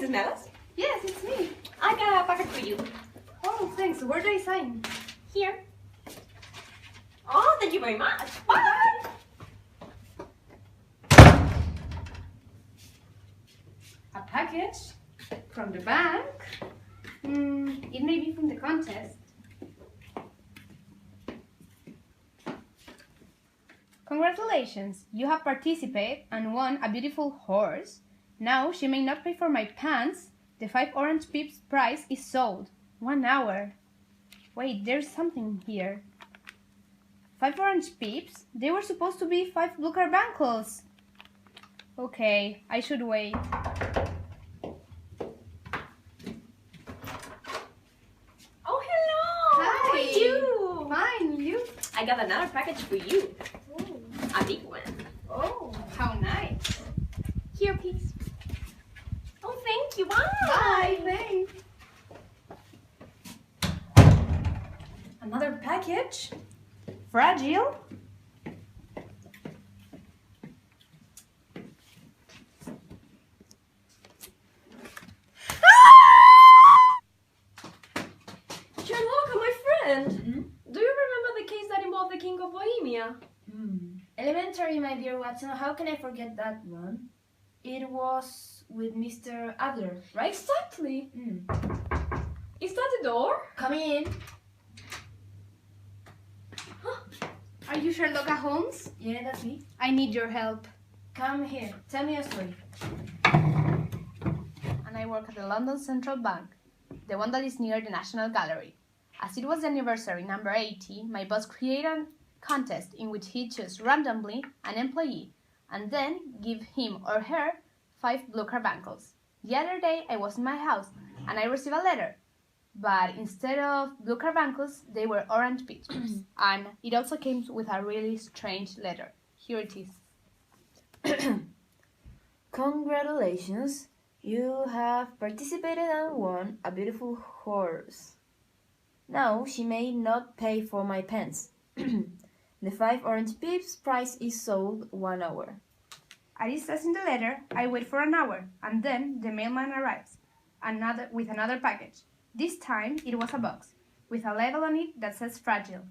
Mrs. Melas? Yes, it's me. I got a packet for you. Oh, thanks. Where do I sign? Here. Oh, thank you very much. Bye. A package from the bank. It may be from the contest. Congratulations! You have participated and won a beautiful horse. Now she may not pay for my pants. The 5 orange pips prize is sold. 1 hour. Wait, there's something here. 5 orange pips? They were supposed to be 5 blue carbuncles. Okay, I should wait. Oh, hello. Hi. How are you? Fine, you? I got another package for you. A big one. Oh, how nice. Here, please. Oh, thank you. Bye. Bye, thanks. Another package. Fragile? Sherlocka, my friend. Do you remember the case that involved the King of Bohemia? Elementary, my dear Watson. How can I forget that one? It was with Mr. Adler, right? Exactly. Is that the door? Come in. Are you Sherlocka Holmes? Yeah, that's me. I need your help. Come here. Tell me a story. And I work at the London Central Bank, the one that is near the National Gallery. As it was the anniversary number 80, my boss created a contest in which he chose randomly an employee and then give him or her 5 blue carbuncles. The other day I was in my house and I received a letter, but instead of blue carbuncles they were orange pictures. And it also came with a really strange letter. Here it is. Congratulations. You have participated and won a beautiful horse. Now she may not pay for my pants. The 5 orange pips price is sold 1 hour. As it says in the letter, I wait for an hour, and then the mailman arrives with another package. This time it was a box, with a label on it that says fragile.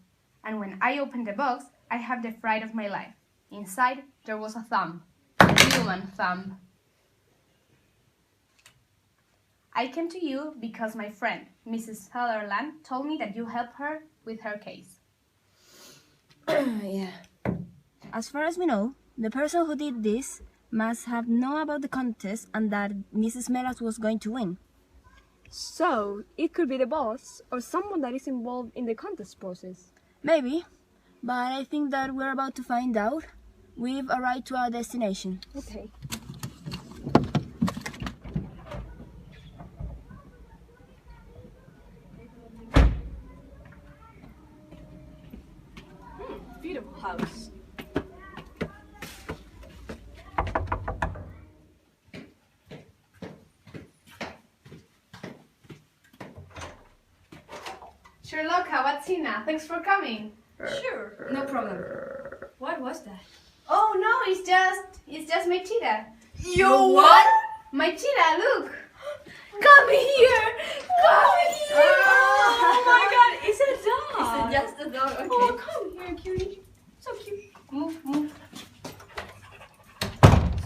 And when I opened the box, I had the fright of my life. Inside, there was a thumb. A human thumb. I came to you because my friend, Mrs. Sutherland, told me that you helped her with her case. Yeah. As far as we know, the person who did this must have known about the contest and that Mrs. Melas was going to win. So, it could be the boss or someone that is involved in the contest process. Maybe, but I think that we're about to find out. We've arrived to our destination. Okay. Beautiful house. Sherlocka, what's in now? Thanks for coming. Sure. No problem. What was that? Oh no, it's just my cheetah. You what? My cheetah, look. Come here! Come here! Oh my god, it's a dog! Is it just a dog? Okay. Oh, come here, cutie. So cute. Move.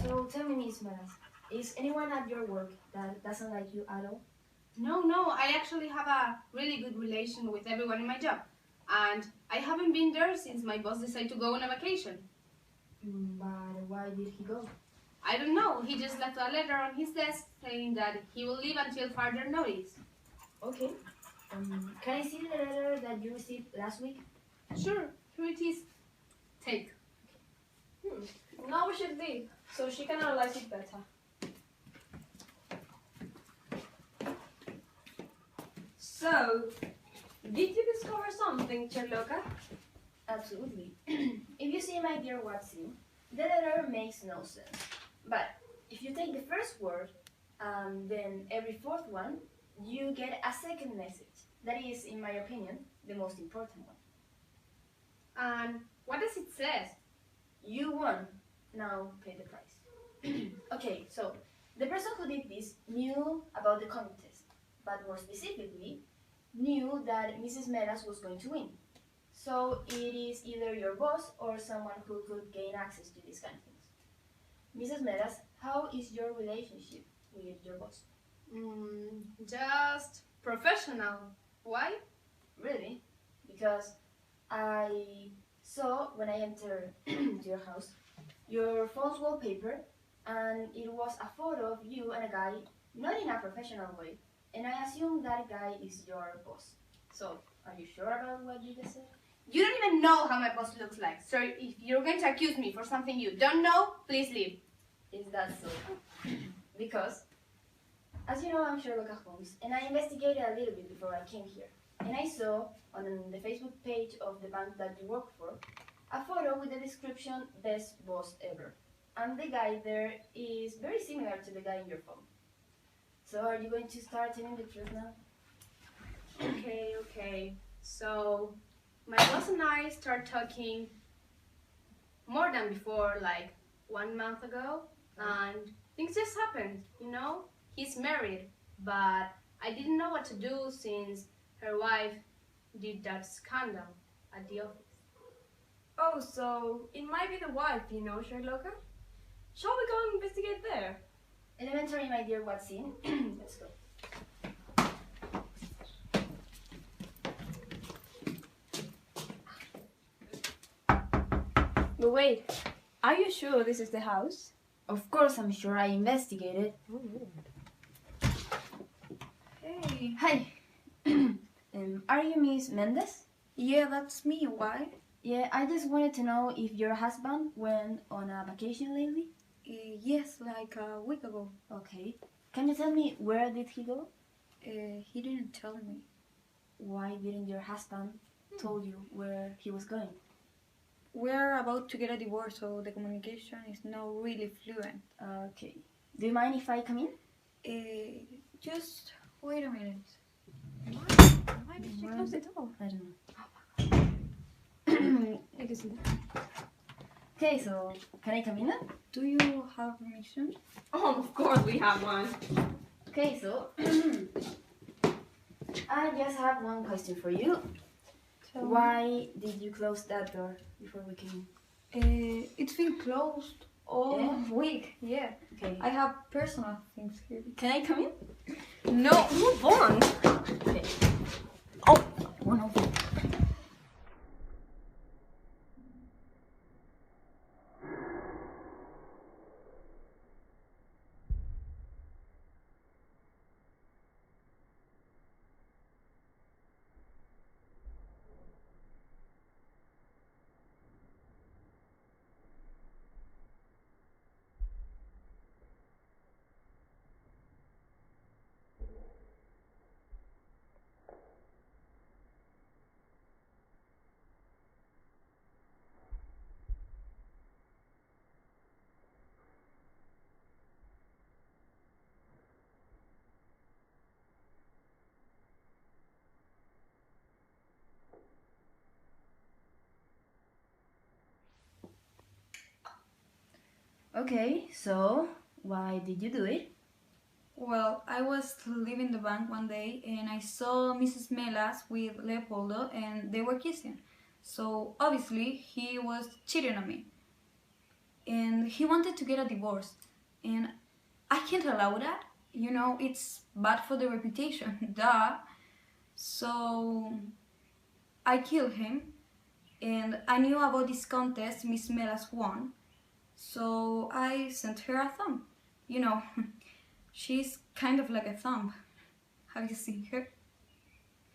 So tell me, Miss Melas, is anyone at your work that doesn't like you at all? No, I actually have a really good relation with everyone in my job. And I haven't been there since my boss decided to go on a vacation. But why did he go? I don't know, he just left a letter on his desk saying that he will leave until further notice. Okay. Can I see the letter that you received last week? Sure, here it is. Take. Now we should leave, so she can analyze it better. So, did you discover something, Sherlocka? Absolutely. If you see, my dear Watson, the letter makes no sense. But if you take the first word and then every fourth one, you get a second message. That is, in my opinion, the most important one. And what does it say? You won. Now pay the price. Okay, so The person who did this knew about the contest, but more specifically, knew that Mrs. Melas was going to win. So it is either your boss or someone who could gain access to these kind of things. Mrs. Melas, how is your relationship with your boss? Just professional. Why? Really? Because I saw when I entered to your house your phone's wallpaper, and it was a photo of you and a guy, not in a professional way, and I assume that guy is your boss. So, are you sure about what you just said? You don't even know how my boss looks like. So if you're going to accuse me for something you don't know, please leave. Is that so? Because, as you know, I'm Sherlocka Holmes, and I investigated a little bit before I came here. And I saw on the Facebook page of the bank that you work for a photo with the description "Best Boss Ever." And the guy there is very similar to the guy in your phone. So are you going to start telling the truth now? Okay. So my boss and I start talking more than before, like 1 month ago, and things just happened, you know? He's married, but I didn't know what to do since her wife did that scandal at the office. Oh, so it might be the wife, you know, Sherlocka? Shall we go and investigate there? Elementary, my dear Watson. Let's go. But wait, are you sure this is the house? Of course, I'm sure I investigated. Hey. Hi. Are you Miss Mendez? Yeah, that's me. Why? Yeah, I just wanted to know if your husband went on a vacation lately. Yes, like a week ago. Okay. Can you tell me where did he go? He didn't tell me. Why didn't your husband told you where he was going? We're about to get a divorce, so the communication is not really fluent. Okay. Do you mind if I come in? Just wait a minute. Why did she close the door? I don't know. I can see that. Okay, so can I come in then? Do you have permission? Oh, of course we have one. Okay, so I just have one question for you. Why did you close that door before we came in? It's been closed all week. Yeah. Okay. I have personal things here. Can I come in? No, move on. Okay. Oh, one over. Okay, so why did you do it? Well, I was leaving the bank one day and I saw Mrs. Melas with Leopoldo and they were kissing. So obviously he was cheating on me. And he wanted to get a divorce. And I can't allow that. You know, it's bad for the reputation. Duh. So I killed him. And I knew about this contest Miss Melas won. So I sent her a thumb. You know, she's kind of like a thumb. Have you seen her?